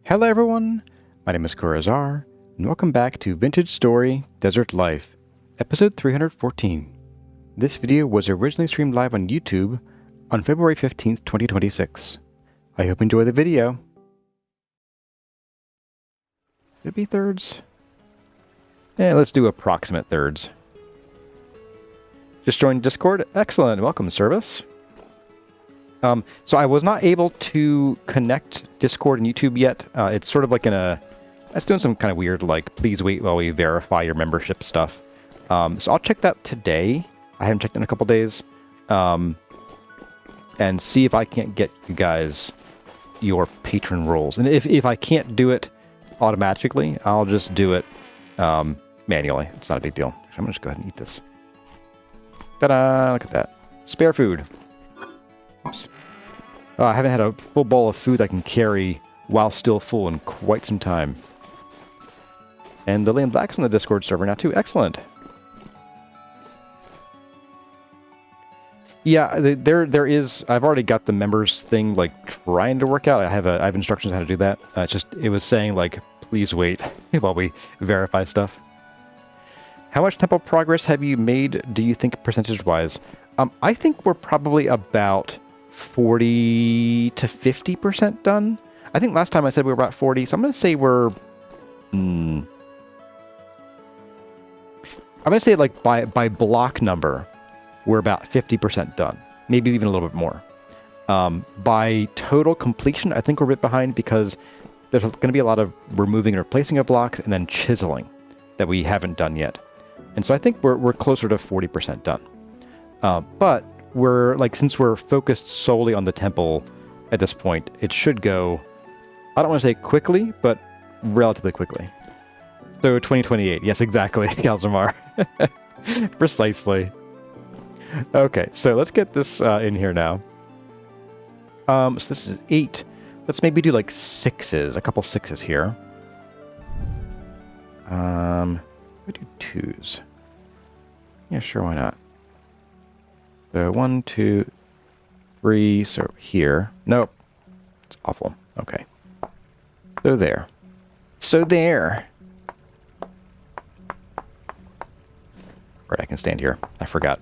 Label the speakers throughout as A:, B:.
A: Hello everyone, my name is Corazar, and welcome back to Vintage Story Desert Life, episode 314. This video was originally streamed live on YouTube on February 15th, 2026. I hope you enjoy the video. Should it be thirds? Yeah, let's do approximate thirds. Just joined Discord? Excellent, welcome service. So I was not able to connect Discord and YouTube yet. It's sort of like it's doing some kind of weird, like, please wait while we verify your membership stuff. So I'll check that today. I haven't checked in a couple days. And see if I can't get you guys your patron roles. And if I can't do it automatically, I'll just do it manually. It's not a big deal. I'm going to just go ahead and eat this. Ta-da! Look at that. Spare food. Oops. I haven't had a full bowl of food I can carry while still full in quite some time. And the Lane Black's on the Discord server now too. Excellent. Yeah, there is. I've already got the members thing like trying to work out. I have instructions on how to do that. It was saying like, please wait while we verify stuff. How much temple progress have you made? Do you think percentage-wise? I think we're probably about 40 to 50% done. I think last time I said we were about 40, so I'm going to say we're... I'm going to say like by block number, we're about 50% done. Maybe even a little bit more. By total completion, I think we're a bit behind because there's going to be a lot of removing and replacing of blocks and then chiseling that we haven't done yet. And so I think we're closer to 40% done. But we're like, since we're focused solely on the temple at this point, it should go, I don't want to say quickly, but relatively quickly. So 2028. Yes, exactly, Kalzamar. Precisely. Okay, so let's get this in here now. So this is 8. Let's maybe do like 6s, a couple 6s here. We do 2s. Yeah, sure, why not? So 1, 2, 3, so here. Nope. It's awful. Okay. So there. So there. Right, I can stand here. I forgot.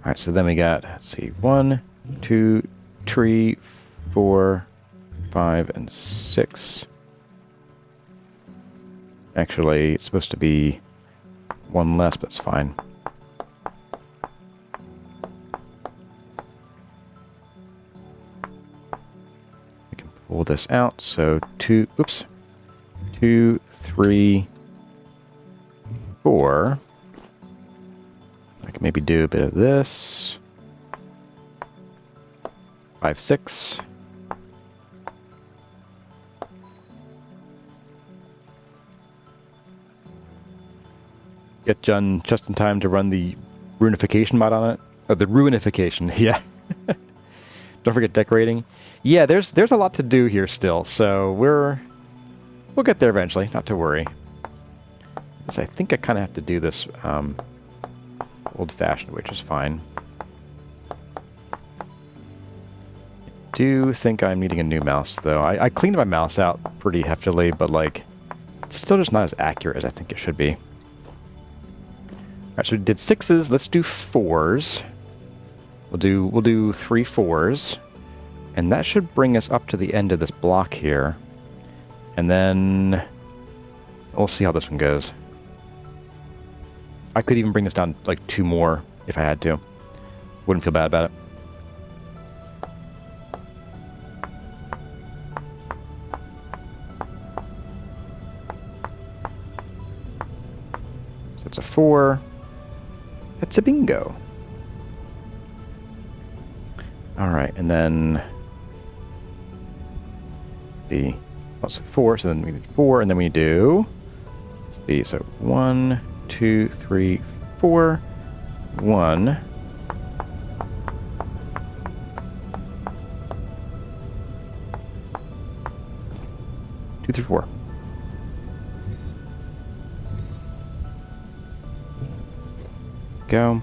A: Alright, so then we got, let's see, 1, 2, 3, 4, 5, and 6. Actually, it's supposed to be 1 less, but it's fine. We can pull this out. So 2, 3, 4. I can maybe do a bit of this. 5, 6. Get done just in time to run the runification mod on it. Oh, the ruinification, yeah. Don't forget decorating. Yeah, there's a lot to do here still, so we'll get there eventually, not to worry. So I think I kind of have to do this old-fashioned, which is fine. I do think I'm needing a new mouse, though. I cleaned my mouse out pretty heftily, but like, it's still just not as accurate as I think it should be. Alright, so we did 6s. Let's do 4s. We'll do 3 4s. And that should bring us up to the end of this block here. And then we'll see how this one goes. I could even bring this down like 2 more if I had to. Wouldn't feel bad about it. So that's a 4. That's a bingo. Alright, and then the also 4, so then we do 4, and then we do, let's see, so 1, 2, 3, 4, 1. Two, 3, 4. Go.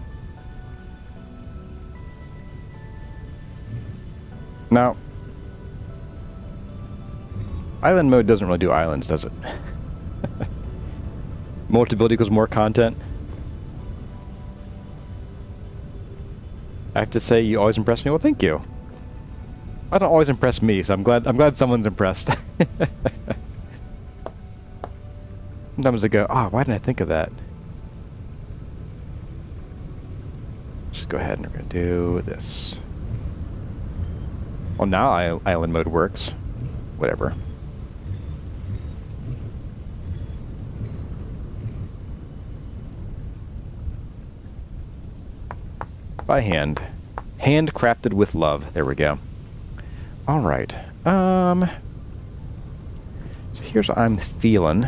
A: No. Island mode doesn't really do islands, does it? Multi-ability equals more content. I have to say, you always impress me. Well, thank you. I don't always impress me, so I'm glad someone's impressed. Sometimes I go, oh, why didn't I think of that? Just go ahead and we're gonna do this. Well, now island mode works. Whatever. By hand. Handcrafted with love. There we go. All right. So here's what I'm feeling.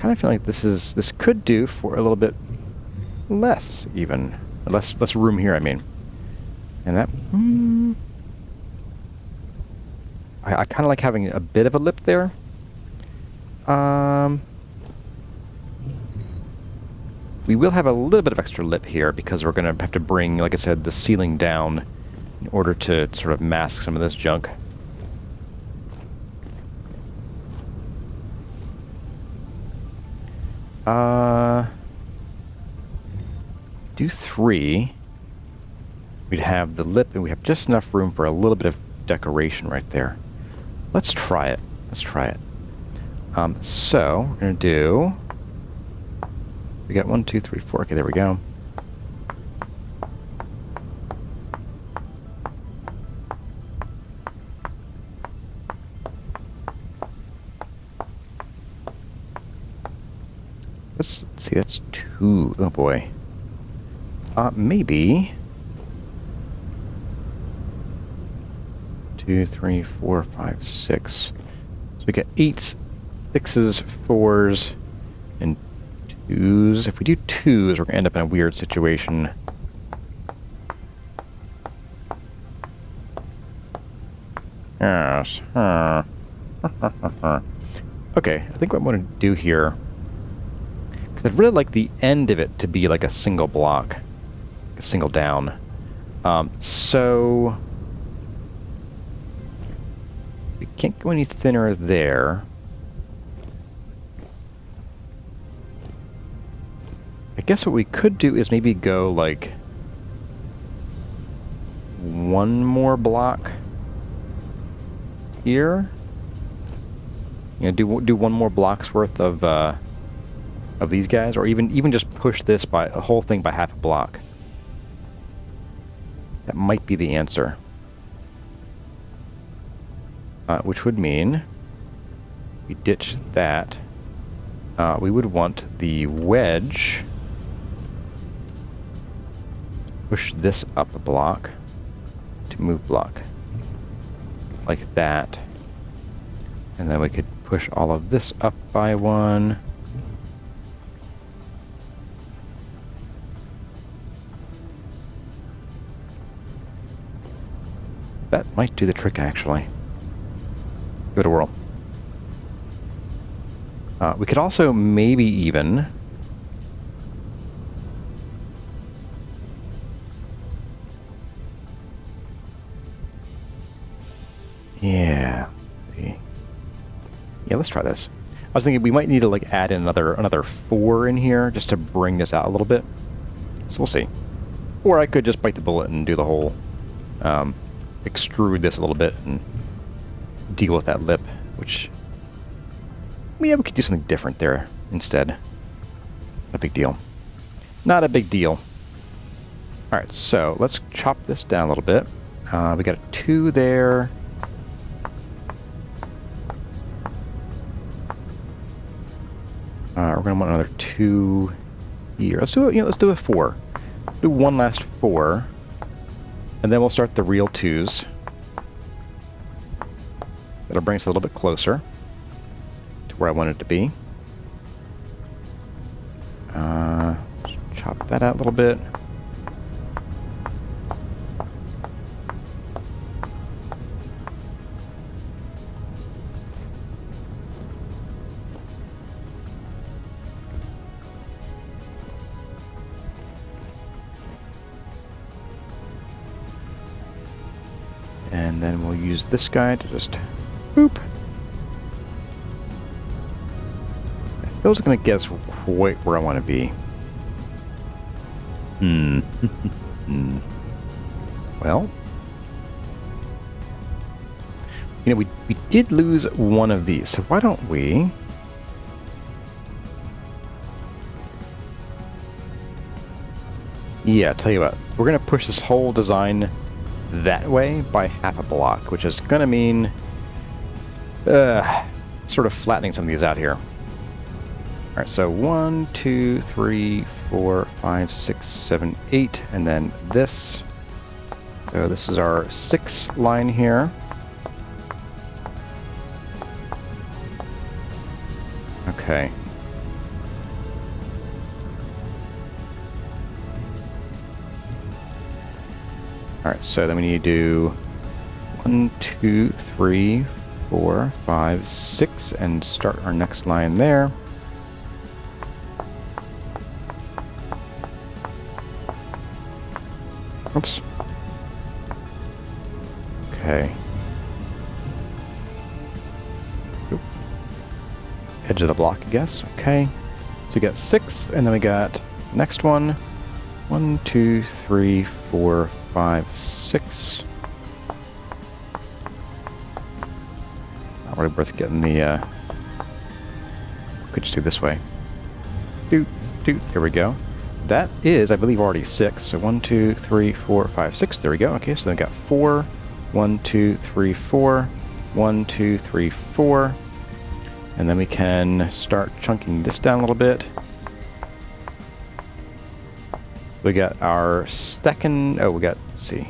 A: Kind of feel like this could do for a little bit less even. Less room here, I mean. And that I kind of like having a bit of a lip there. We will have a little bit of extra lip here because we're going to have to bring, like I said, the ceiling down in order to sort of mask some of this junk. Do 3. We'd have the lip, and we have just enough room for a little bit of decoration right there. Let's try it. Let's try it. So we're gonna do. We got 1, 2, 3, 4. Okay, there we go. Let's see. That's 2. Oh boy. Maybe. 2, 3, 4, 5, 6. So we got 8s, 6s, 4s, and 2s. If we do 2s, we're gonna end up in a weird situation. Yes. Okay, I think what I'm gonna do here, because I'd really like the end of it to be like a single block, a single down. So we can't go any thinner there. I guess what we could do is maybe go like 1 more block here. You know, do 1 more block's worth of these guys, or even just push this by a whole thing by half a block. That might be the answer. Which would mean we ditch that. We would want the wedge. Push this up a block to move block. Like that. And then we could push all of this up by 1. That might do the trick, actually. Give it a whirl. We could also maybe even... Yeah. Yeah, let's try this. I was thinking we might need to like add in another 4 in here just to bring this out a little bit. So we'll see. Or I could just bite the bullet and do the whole extrude this a little bit and deal with that lip, which, yeah, we could do something different there instead. Not a big deal. Not a big deal. Alright, so let's chop this down a little bit. We got a 2 there. We're gonna want another 2 here. Let's do it. Let's do a 4. Do 1 last 4, and then we'll start the real 2s. That'll bring us a little bit closer to where I want it to be. Chop that out a little bit. And then we'll use this guy to just boop. I suppose it's going to get us quite where I want to be. Well, you know, we did lose one of these, so why don't we... Yeah, tell you what, we're going to push this whole design that way by half a block, which is going to mean sort of flattening some of these out here. All right, so 1, 2, 3, 4, 5, 6, 7, 8, and then this. So this is our 6th line here. Okay. Alright, so then we need to do 1, 2, 3, 4, 5, 6, and start our next line there. Oops. Okay. Oop. Edge of the block, I guess. Okay. So we got 6, and then we got next one. 1, 2, 3, 4, 5, 6. Not really worth getting the, could just do this way. Doot, doot, there we go. That is, I believe, already 6. So 1, 2, 3, 4, 5, 6. There we go. Okay, so then we got 4. 1, 2, 3, 4. 1, 2, 3, 4. And then we can start chunking this down a little bit. We got our second, oh, we got, let's see,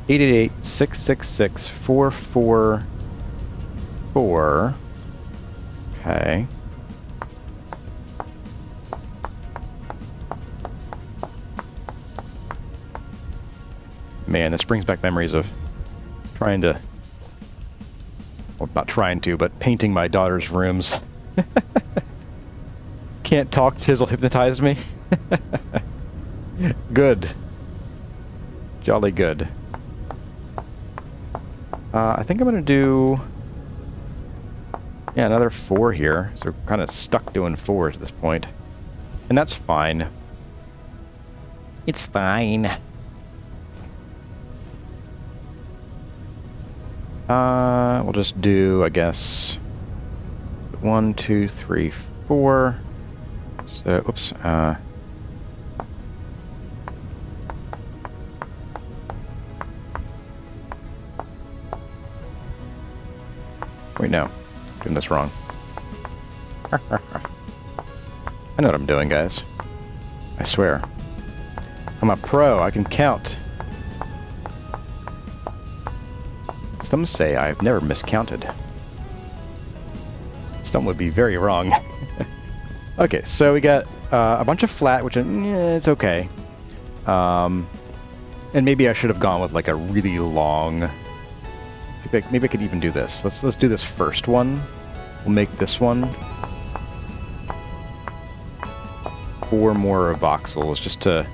A: 888, 666, 444. Okay. Man, this brings back memories of trying to, well, not trying to, but painting my daughter's rooms. Can't talk, Chisel hypnotized me. Good. Jolly good. I think I'm going to do... Yeah, another 4 here. So we're kind of stuck doing 4s at this point. And that's fine. It's fine. We'll just do, I guess, 1, 2, 3, 4. So, oops, wait, no. Doing this wrong. I know what I'm doing, guys. I swear. I'm a pro. I can count. Some say I've never miscounted. Some would be very wrong. Okay, so we got a bunch of flat, which it's okay. And maybe I should have gone with like a really long... Maybe I could even do this. Let's do this first one. We'll make this one 4 more voxels just to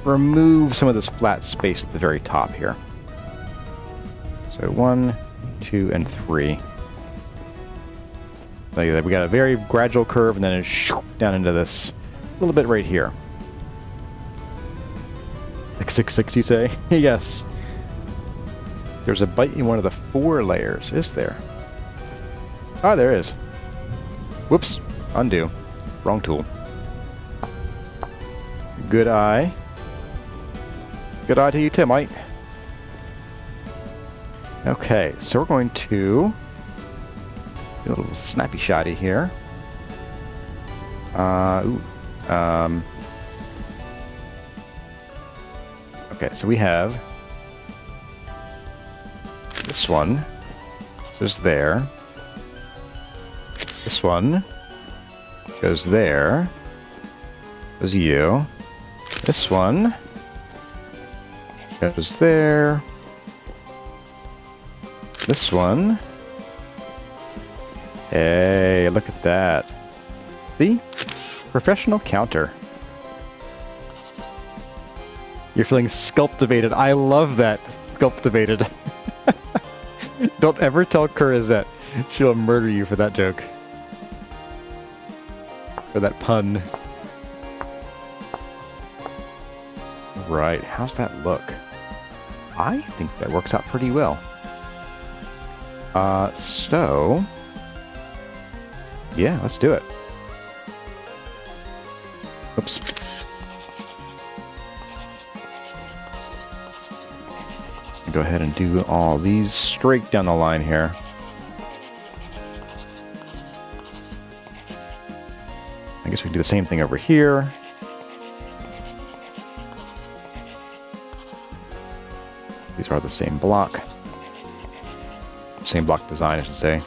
A: remove some of this flat space at the very top here. So 1, 2, and 3. Like that. We got a very gradual curve, and then it's down into this little bit right here. Like 6, you say? Yes. There's a bite in one of the 4 layers, is there? Ah, there is. Whoops. Undo. Wrong tool. Good eye. Good eye to you, Timite. Okay, so we're going to do a little snappy shotty here. Okay, so we have this one goes there. This one goes there. Goes you. This one goes there. This one. Hey, look at that. See? Professional counter. You're feeling sculptivated. I love that. cultivated. Don't ever tell Kurizette. She'll murder you for that joke. For that pun. Right, how's that look? I think that works out pretty well. So... yeah, let's do it. Oops. Go ahead and do all these straight down the line here. I guess we can do the same thing over here. These are the same block. Same block design, I should say.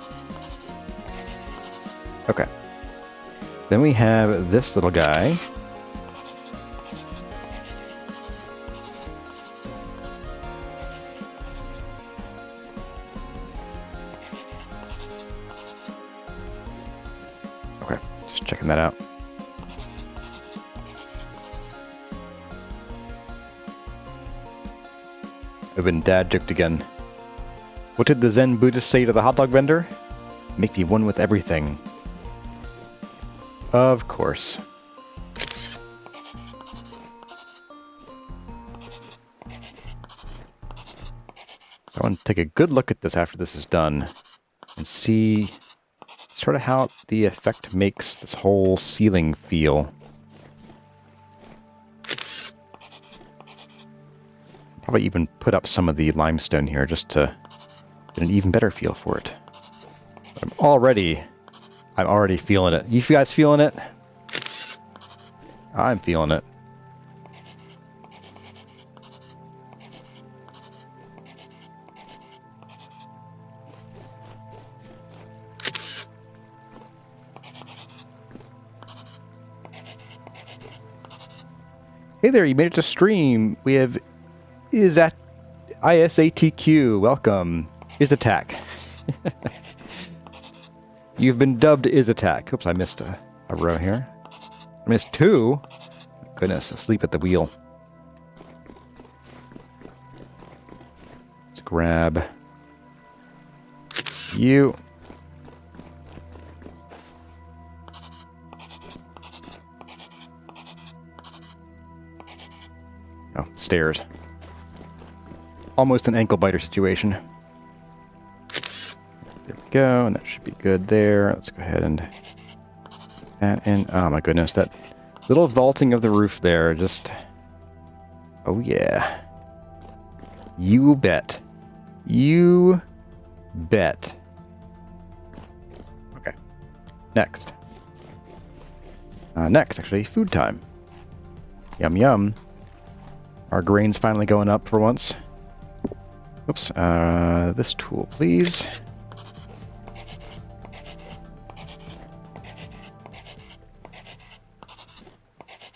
A: Okay. Then we have this little guy. Okay, just checking that out. I've been dad joked again. What did the Zen Buddhist say to the hot dog vendor? Make me one with everything. Of course. So I want to take a good look at this after this is done and see sort of how the effect makes this whole ceiling feel. Probably even put up some of the limestone here just to get an even better feel for it. But I'm already feeling it. You guys feeling it? I'm feeling it. Hey there, you made it to stream. We have ISATQ. Welcome. Attack. You've been dubbed Attack. Oops, I missed a row here. I missed two. Goodness, asleep at the wheel. Let's grab you. Oh, stairs. Almost an ankle biter situation. There we go, and that should be good there. Let's go ahead and add in. Oh my goodness, that little vaulting of the roof there, just... oh yeah. You bet. You bet. Okay. Next. Next, actually, food time. Yum yum. Our grain's finally going up for once. Oops, this tool, please.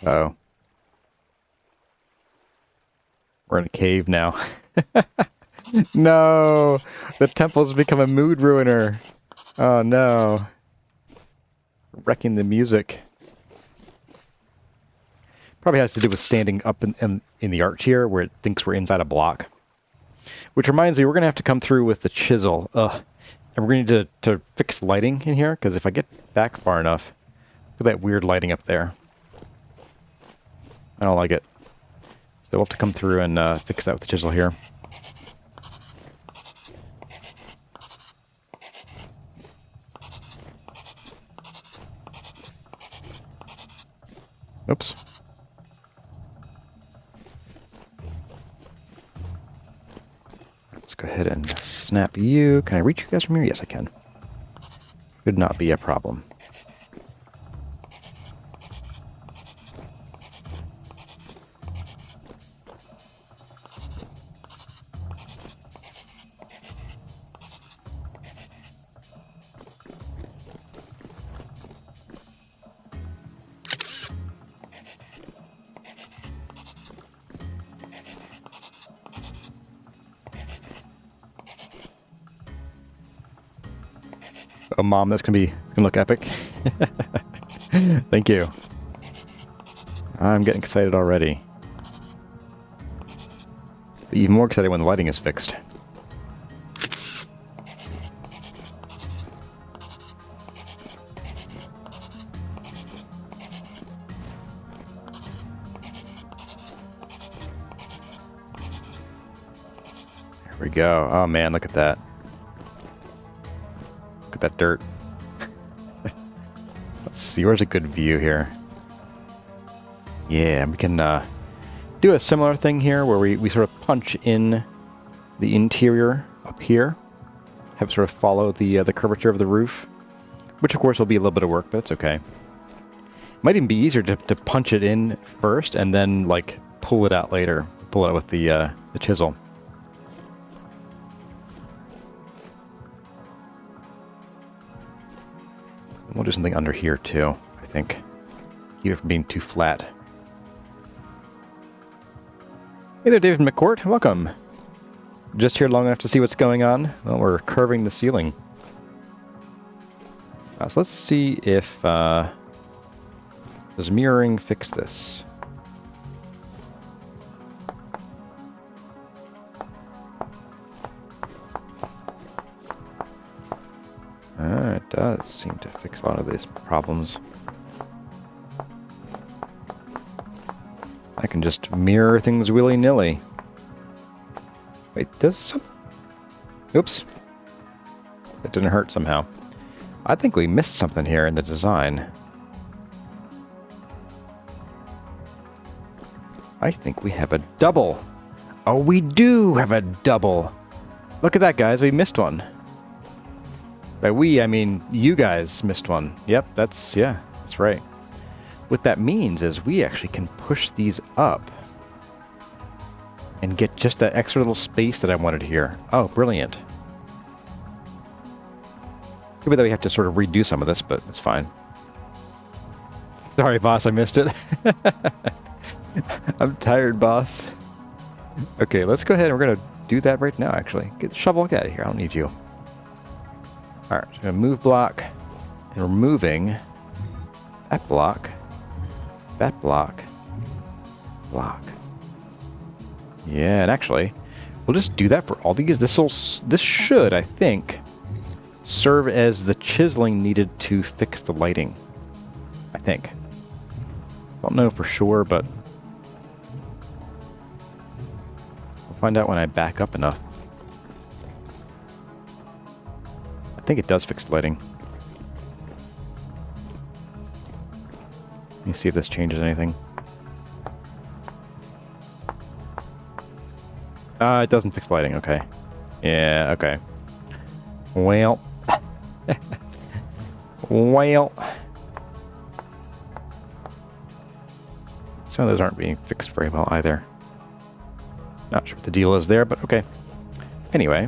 A: Uh-oh. We're in a cave now. No! The temple's become a mood ruiner. Oh no. Wrecking the music. Probably has to do with standing up in the arch here where it thinks we're inside a block. Which reminds me, we're going to have to come through with the chisel. And we're going to need to fix lighting in here, because if I get back far enough, look at that weird lighting up there. I don't like it. So we'll have to come through and fix that with the chisel here. Oops. Let's go ahead and snap you. Can I reach you guys from here? Yes, I can. Should not be a problem. Oh, Mom, that's gonna look epic. Thank you. I'm getting excited already. But even more excited when the lighting is fixed. There we go. Oh man, look at that. Look at that dirt. Let's see, where's a good view here? Yeah, we can do a similar thing here where we sort of punch in the interior up here. Have it sort of follow the curvature of the roof. Which of course will be a little bit of work, but it's okay. Might even be easier to punch it in first and then like pull it out later. Pull it out with the chisel. We'll do something under here too, I think. Keep it from being too flat. Hey there, David McCourt. Welcome. Just here long enough to see what's going on? Well, we're curving the ceiling. So let's see if... does mirroring fix this? It does seem to fix a lot of these problems. I can just mirror things willy-nilly. Wait, does some... Oops. That didn't hurt somehow. I think we missed something here in the design. I think we have a double. Oh, we do have a double. Look at that, guys. We missed one. By we, I mean you guys missed one. Yep, that's right. What that means is we actually can push these up and get just that extra little space that I wanted here. Oh, brilliant. Maybe that we have to sort of redo some of this, but it's fine. Sorry, boss, I missed it. I'm tired, boss. Okay, let's go ahead and we're going to do that right now, actually. Get the shovel out of here. I don't need you. Alright, so I'm going to move block, and we're moving that block, block. Yeah, and actually, we'll just do that for all these. This should, I think, serve as the chiseling needed to fix the lighting. I think. Don't know for sure, but we'll find out when I back up enough. I think it does fix the lighting. Let me see if this changes anything. It doesn't fix lighting, okay. Yeah, okay. Well. Well. Some of those aren't being fixed very well either. Not sure what the deal is there, but okay. Anyway,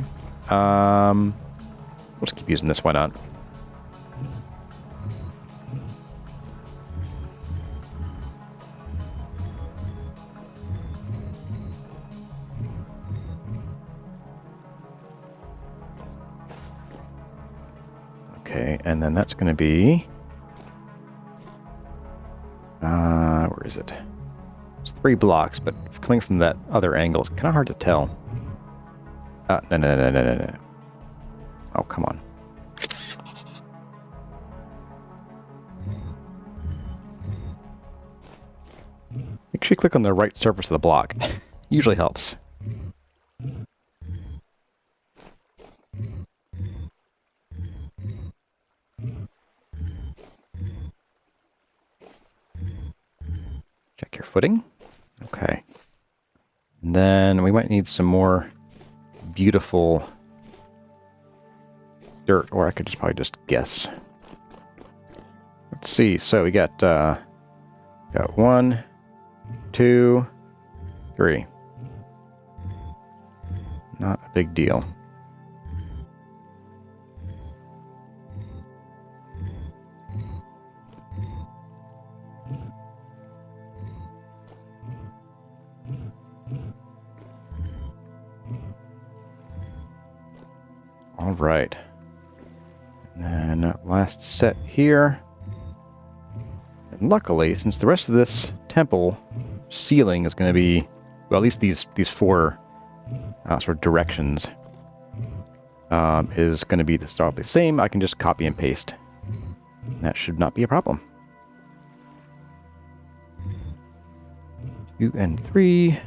A: we'll just keep using this, why not? Okay, and then that's going to be... where is it? It's 3 blocks, but coming from that other angle is kind of hard to tell. No. Oh, come on. Make sure you click on the right surface of the block. Usually helps. Check your footing. Okay. And then we might need some more beautiful dirt, or I could just probably just guess. Let's see. So we got 1, 2, 3. Not a big deal. All right. And that last set here. And luckily, since the rest of this temple ceiling is going to be, well, at least these 4 sort of directions is going to be the same. I can just copy and paste. That should not be a problem. 2 and 3.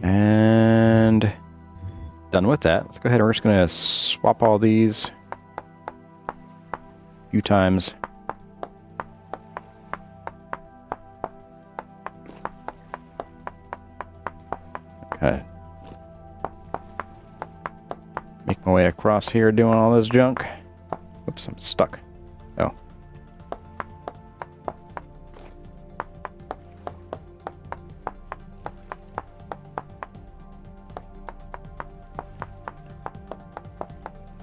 A: And done with that. Let's go ahead and we're just going to swap all these a few times. Okay. Make my way across here doing all this junk. Oops, I'm stuck. Oh.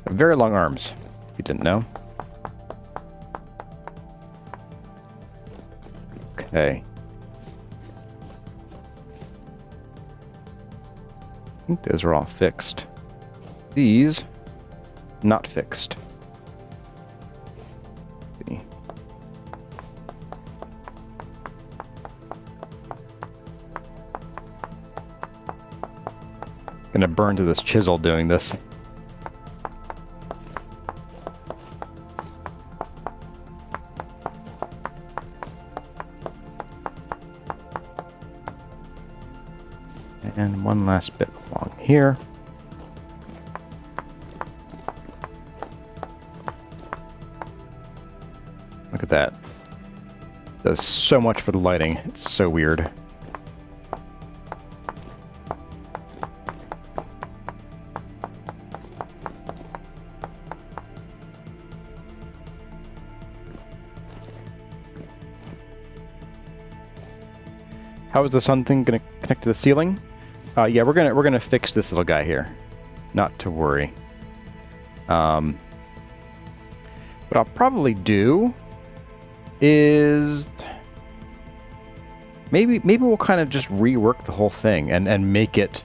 A: Very long arms, if you didn't know. Okay. I think those are all fixed. These, not fixed. Let's see. Gonna burn to this chisel doing this. And one last bit along here. Look at that. Does so much for the lighting. It's so weird. How is the sun thing going to connect to the ceiling? Yeah, we're gonna fix this little guy here. Not to worry. What I'll probably do is maybe we'll kind of just rework the whole thing and make it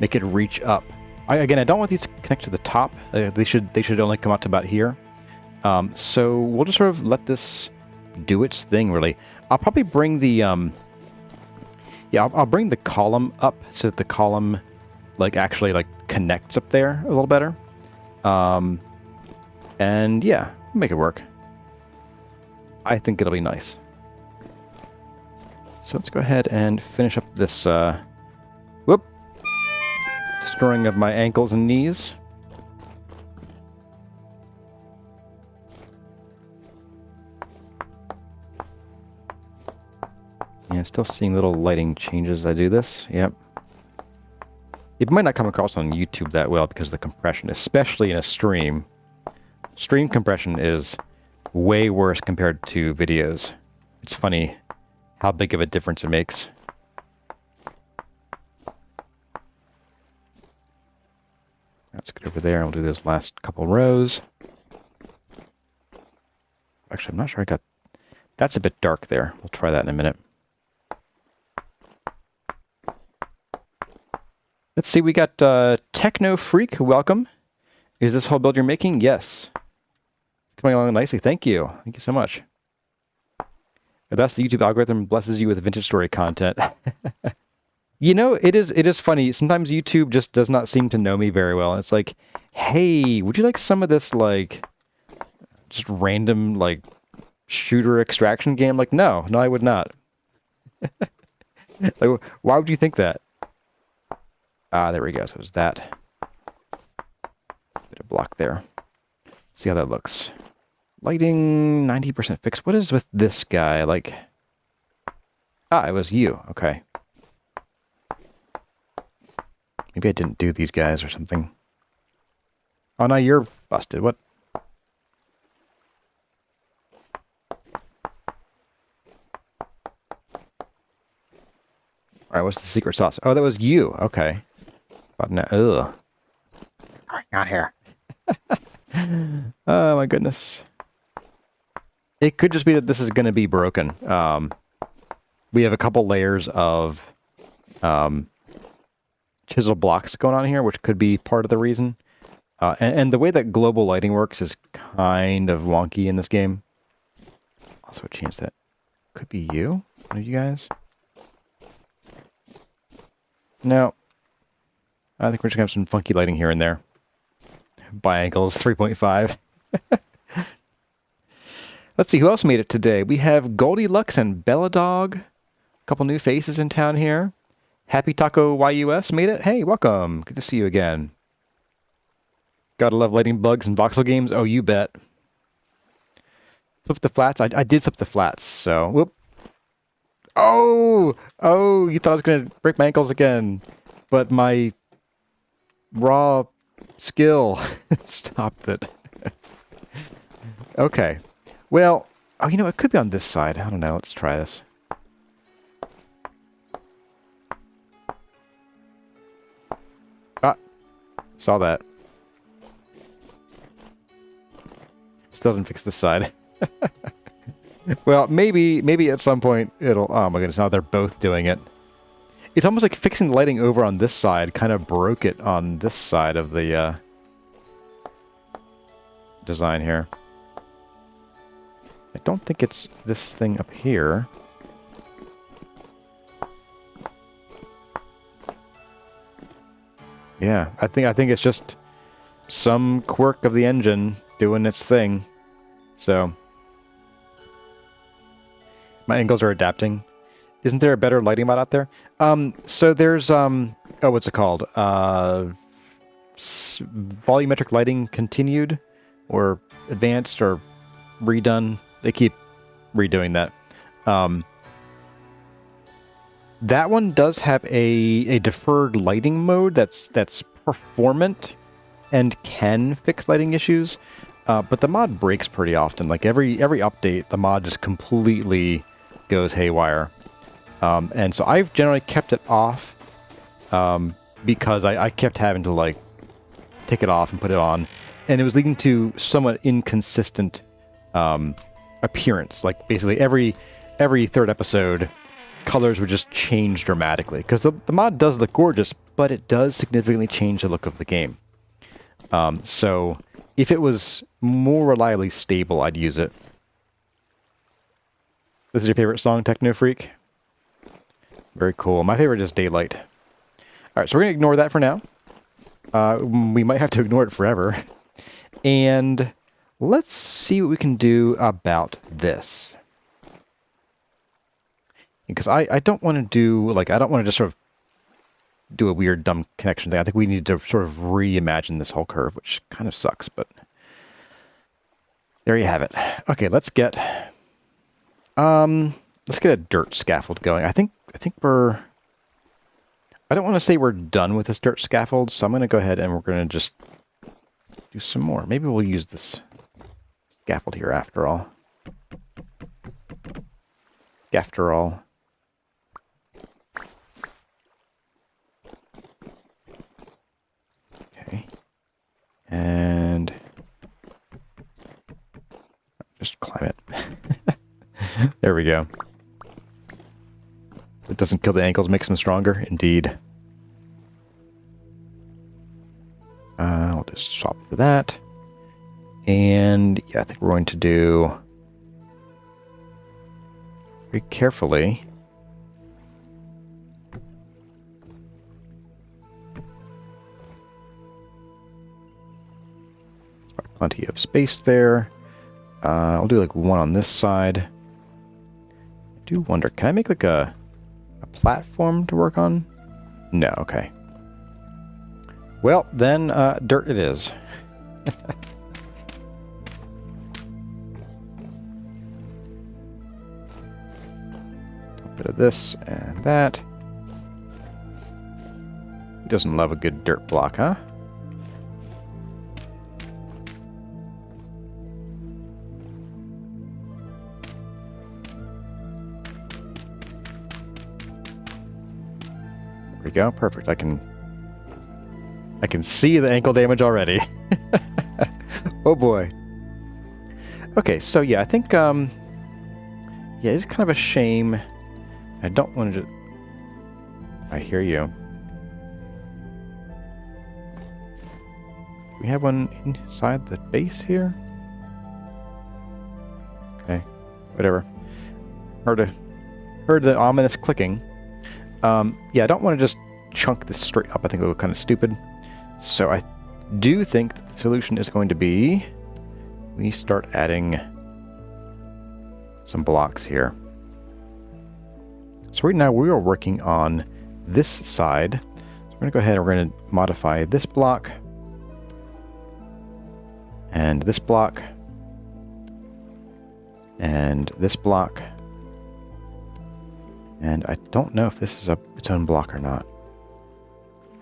A: reach up. Again, I don't want these to connect to the top. They should only come out to about here. So we'll just sort of let this do its thing. Really, I'll probably bring the yeah, I'll bring the column up so that the column actually connects up there a little better. And yeah, make it work. I think it'll be nice. So let's go ahead and finish up this destroying of my ankles and knees. Yeah, still seeing little lighting changes as I do this. Yep. It might not come across on YouTube that well because of the compression, especially in a stream. Stream compression is way worse compared to videos. It's funny how big of a difference it makes. Let's get over there. I'll do those last couple rows. Actually, I'm not sure I got... That's a bit dark there. We'll try that in a minute. Let's see, we got Techno Freak, welcome. Is this whole build you're making? Yes. Coming along nicely. Thank you. Thank you so much. That's the YouTube algorithm blesses you with vintage story content. You know, it is funny. Sometimes YouTube just does not seem to know me very well. And it's like, hey, would you like some of this, just random, shooter extraction game? Like, no, I would not. Why would you think that? Ah, there we go. So it's that. Bit of block there. See how that looks. Lighting, 90% fixed. What is with this guy? Ah, it was you. Okay. Maybe I didn't do these guys or something. Oh, no, you're busted. What? Alright, what's the secret sauce? Oh, that was you. Okay. But now, ugh. Alright, not here. Oh, my goodness. It could just be that this is going to be broken. We have a couple layers of chisel blocks going on here, which could be part of the reason. And the way that global lighting works is kind of wonky in this game. Also change that. Could be you. Are you guys? No. I think we're just going to have some funky lighting here and there. Bi-angles, 3.5. Let's see, who else made it today? We have Goldilocks and Belladog. A couple new faces in town here. Happy Taco YUS made it. Hey, welcome. Good to see you again. Gotta love lighting bugs in voxel games. Oh, you bet. Flip the flats. I did flip the flats, so... Whoop. Oh! Oh, you thought I was going to break my ankles again. But my raw skill stopped it. Okay. Well, oh, you know, it could be on this side. I don't know. Let's try this. Ah, saw that. Still didn't fix this side. Well, maybe at some point it'll... Oh my goodness, now they're both doing it. It's almost like fixing the lighting over on this side kind of broke it on this side of the design here. I don't think it's this thing up here. Yeah, I think it's just some quirk of the engine doing its thing. So my angles are adapting. Isn't there a better lighting mod out there? So there's oh, what's it called? Volumetric lighting continued or advanced or redone. They keep redoing that. That one does have a deferred lighting mode that's performant and can fix lighting issues. But the mod breaks pretty often. Like every update, the mod just completely goes haywire. And so I've generally kept it off because I kept having to like take it off and put it on, and it was leading to somewhat inconsistent appearance. Like basically every third episode, colors would just change dramatically because the mod does look gorgeous, but it does significantly change the look of the game. So if it was more reliably stable, I'd use it. This is your favorite song, Techno Freak? Very cool. My favorite is Daylight. Alright, so we're going to ignore that for now. We might have to ignore it forever. And let's see what we can do about this. Because I don't want to do, like, I don't want to just sort of do a weird, dumb connection thing. I think we need to sort of reimagine this whole curve, which kind of sucks, but there you have it. Okay, let's get a dirt scaffold going. I think we're... I don't want to say we're done with this dirt scaffold, so I'm going to go ahead and we're going to just do some more. Maybe we'll use this scaffold here after all. After all. Okay. And just climb it. There we go. It doesn't kill the ankles, makes them stronger. Indeed. I'll just swap for that. And yeah, I think we're going to do very carefully. There's plenty of space there. I'll do like one on this side. I do wonder, can I make like a platform to work on? No, okay. Well, then, dirt it is. A bit of this and that. Who doesn't love a good dirt block, huh? There we go. Perfect. I can see the ankle damage already. Oh boy. Okay, so yeah, I think yeah, it's kind of a shame. I don't want to... I hear you. We have one inside the base here? Okay, whatever. Hard heard the ominous clicking. Yeah, I don't want to just chunk this straight up. I think it'll look kind of stupid. So I do think that the solution is going to be we start adding some blocks here. So right now we are working on this side. So we're going to go ahead and we're going to modify this block and this block and this block. And I don't know if this is its own block or not.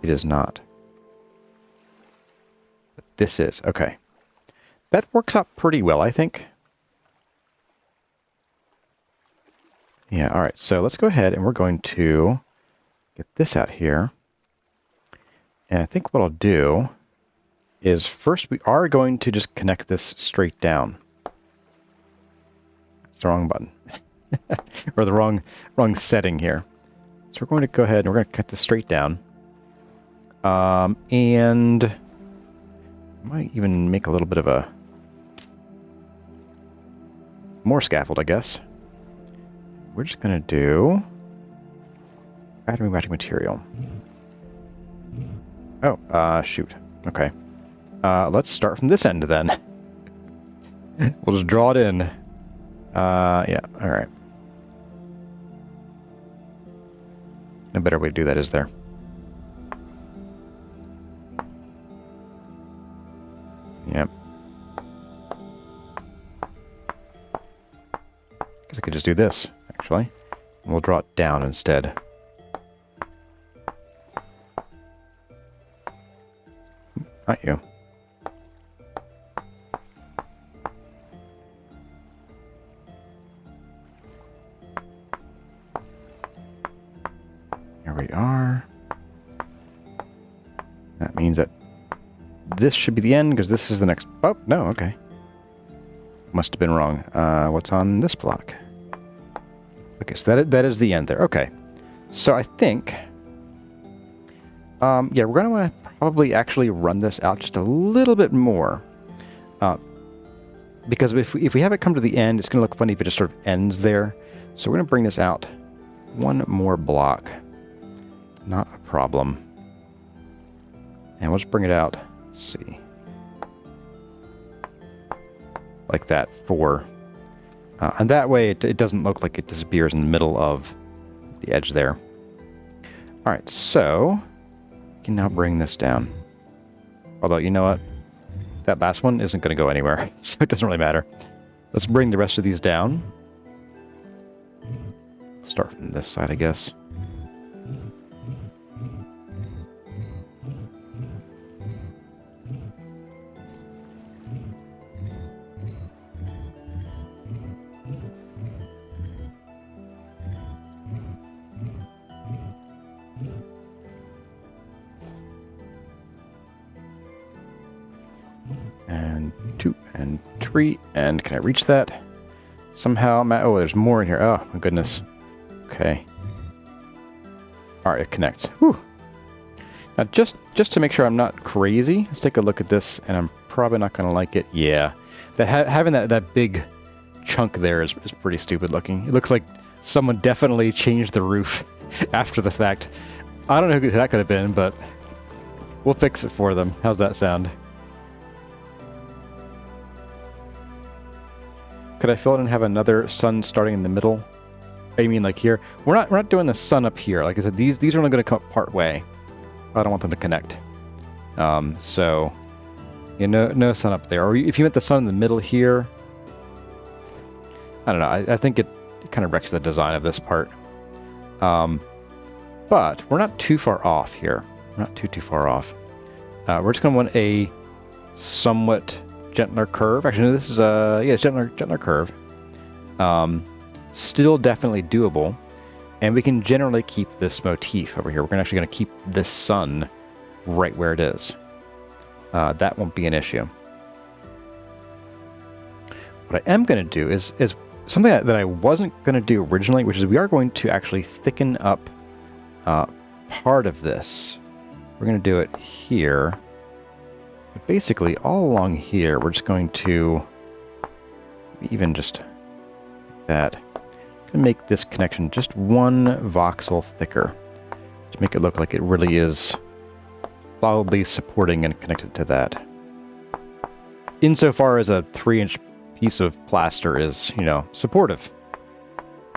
A: It is not. But this is. Okay. That works out pretty well, I think. Yeah, all right. So let's go ahead and we're going to get this out here. And I think what I'll do is first we are going to just connect this straight down. It's the wrong button. Or the wrong setting here. So we're going to go ahead and we're going to cut this straight down. And I might even make a little bit of a more scaffold, I guess. We're just going to do battery material. Oh, shoot. Okay. Let's start from this end then. We'll just draw it in. Yeah, all right. No better way to do that, is there? Yep. Guess I could just do this, actually. And we'll draw it down instead. Not you. Here we are. That means that this should be the end, because this is the next... Oh, no, okay. Must have been wrong. What's on this block? Okay, so that is the end there. Okay. So I think... yeah, we're going to want to probably actually run this out just a little bit more. Because if we have it come to the end, it's going to look funny if it just sort of ends there. So we're going to bring this out one more block. Not a problem. And we'll just bring it out. Let's see. Like that, 4. And that way it doesn't look like it disappears in the middle of the edge there. Alright, so we can now bring this down. Although, you know what? That last one isn't going to go anywhere, so it doesn't really matter. Let's bring the rest of these down. Start from this side, I guess. And 2 and 3, and can I reach that somehow? Oh, there's more in here. Oh my goodness. Okay. All right, it connects. Whew. Now, just to make sure I'm not crazy, let's take a look at this, and I'm probably not going to like it. Yeah, having that big chunk there is pretty stupid looking. It looks like someone definitely changed the roof after the fact. I don't know who that could have been, but we'll fix it for them. How's that sound? Could I fill it and have another sun starting in the middle? I mean, like here. We're not doing the sun up here. Like I said, these are only going to come up part way. I don't want them to connect. So, you know, no sun up there. Or if you meant the sun in the middle here, I don't know. I think it kind of wrecks the design of this part. But we're not too far off here. We're not too far off. We're just going to want a somewhat gentler curve. Actually, no, this is yeah, gentler curve. Still definitely doable, and we can generally keep this motif over here. We're actually going to keep this sun right where it is. That won't be an issue. What I am going to do is something that I wasn't going to do originally, which is we are going to actually thicken up part of this. We're going to do it here. But basically, all along here, we're just going to even just that. Gonna make this connection just 1 voxel thicker to make it look like it really is solidly supporting and connected to that. Insofar as a 3-inch piece of plaster is, you know, supportive.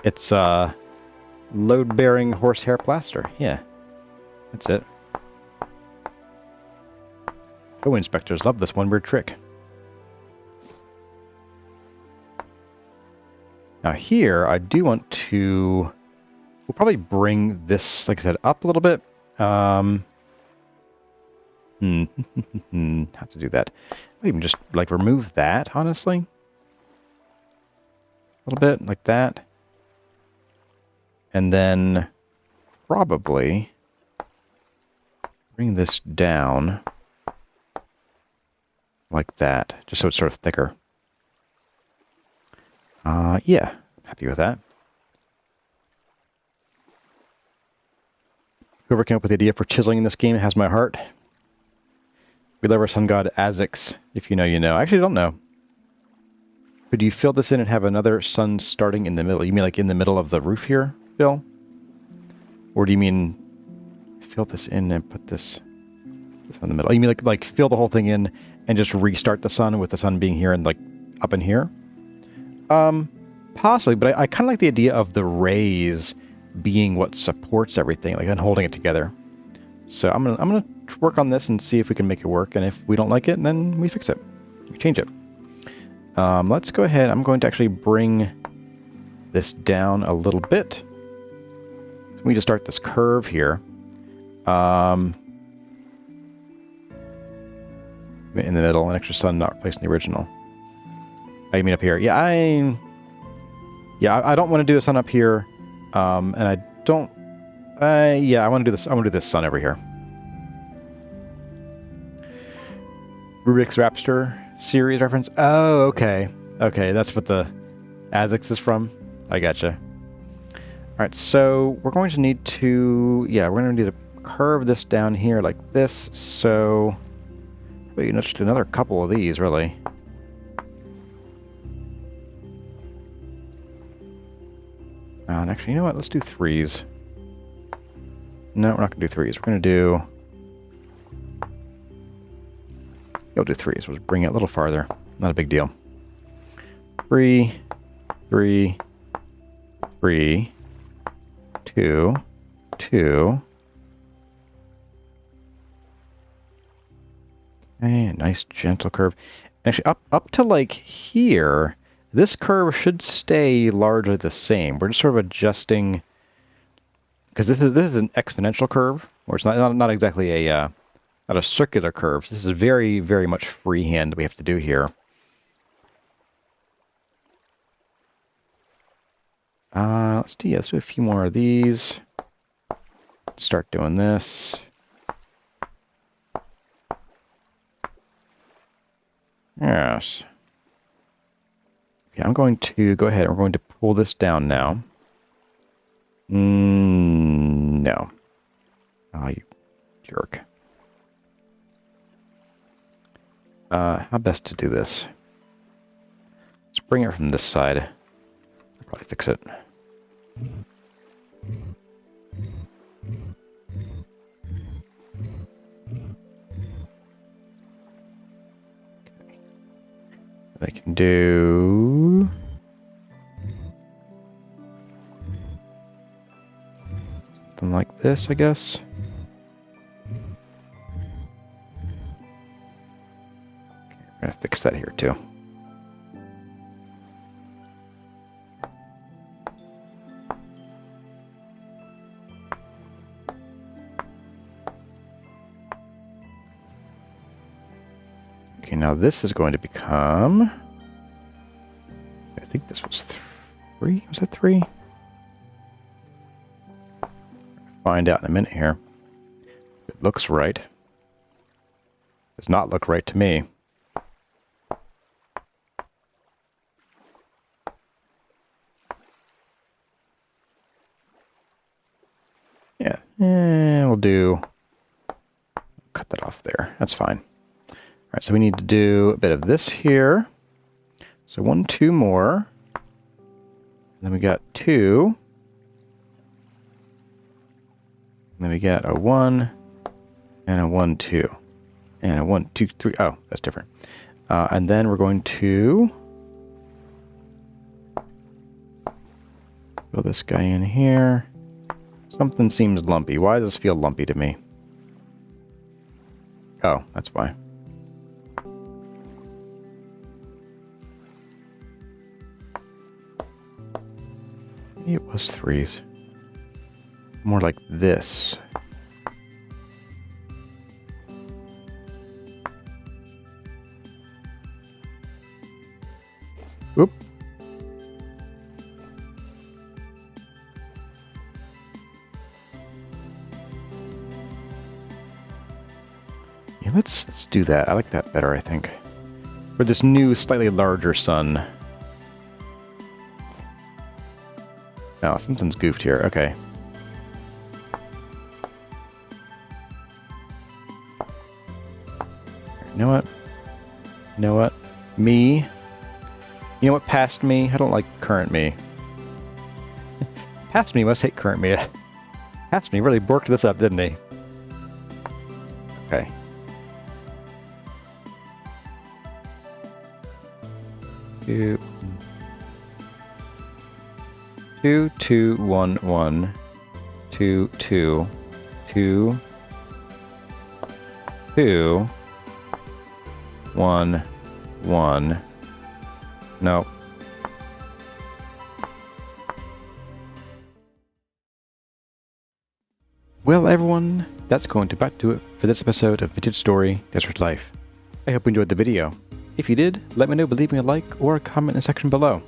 A: It's load-bearing horsehair plaster. Yeah, that's it. Oh, inspectors love this one weird trick. Now here, I do want to... We'll probably bring this, like I said, up a little bit. How to do that? I'll even just, like, remove that, honestly. A little bit, like that. And then probably bring this down like that, just so it's sort of thicker. Yeah, happy with that. Whoever came up with the idea for chiseling in this game has my heart. We love our sun god Azix. If you know, you know. I actually don't know. Could you fill this in and have another sun starting in the middle? You mean like in the middle of the roof here, Bill? Or do you mean fill this in and put this in the middle? You mean like fill the whole thing in and just restart the sun with the sun being here and like up in here? Possibly, but I kind of like the idea of the rays being what supports everything, like and holding it together. So I'm gonna work on this and see if we can make it work. And if we don't like it, then we fix it. We change it. Let's go ahead. I'm going to actually bring this down a little bit. So we just start this curve here. In the middle, an extra sun not replacing the original. Oh, you mean up here? Yeah, I don't want to do a sun up here, and I don't. Yeah, I want to do this. I want to do this sun over here. Rubik's Raptor series reference. Oh, okay, okay, that's what the Azix is from. I gotcha. All right, so we're going to need to. Yeah, we're going to need to curve this down here like this. So, wait, let's do another couple of these, really. And actually, you know what? Let's do 3s. No, we're not going to do 3s. We're going to do... We'll do 3s. We'll just bring it a little farther. Not a big deal. 3, 3, 3, 2, 2. Okay, nice gentle curve. Actually, up to like here... This curve should stay largely the same. We're just sort of adjusting, because this is an exponential curve, or it's not exactly a not a circular curve. This is very, very much freehand that we have to do here. Let's do a few more of these. Start doing this. Yes. I'm going to go ahead and we're going to pull this down now. No. Oh, you jerk. How best to do this? Let's bring it from this side. I'll probably fix it. I can do something like this, I guess. Okay, we're gonna fix that here too. Okay, now this is going to become... I think this was 3. Was that 3? Find out in a minute here. It looks right. Does not look right to me. Yeah, we'll do... Cut that off there. That's fine. All right, so we need to do a bit of this here. So 1, 2 more. Then we got 2. Then we got a 1 and a 1, 2. And a 1, 2, 3. Oh, that's different. And then we're going to fill this guy in here. Something seems lumpy. Why does this feel lumpy to me? Oh, that's why. Maybe it was 3s. More like this. Oop. Yeah, let's do that. I like that better, I think. For this new, slightly larger sun. Oh, something's goofed here. Okay. You know what? You know what? Me. You know what? Past me. I don't like current me. Past me must hate current me. Past me really borked this up, didn't he? Okay. Two, 2, 1, 1, 2, 2, 2, 2, 1, 1. No. Well, everyone, that's going to about do it for this episode of Vintage Story Desert Life. I hope you enjoyed the video. If you did, let me know by leaving a like or a comment in the section below.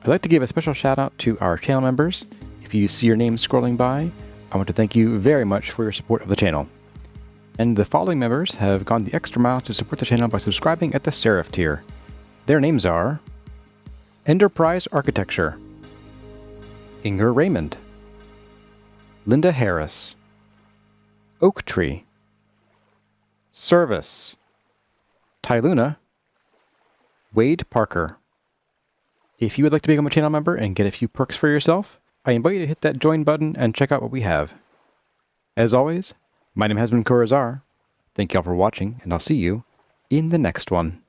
A: I'd like to give a special shout out to our channel members. If you see your name scrolling by, I want to thank you very much for your support of the channel. And the following members have gone the extra mile to support the channel by subscribing at the Seraph tier. Their names are Enterprise Architecture, Inger Raymond, Linda Harris, Oak Tree, Service, Ty Luna, Wade Parker. If you would like to become a channel member and get a few perks for yourself, I invite you to hit that join button and check out what we have. As always, my name has been Kurazar. Thank you all for watching, and I'll see you in the next one.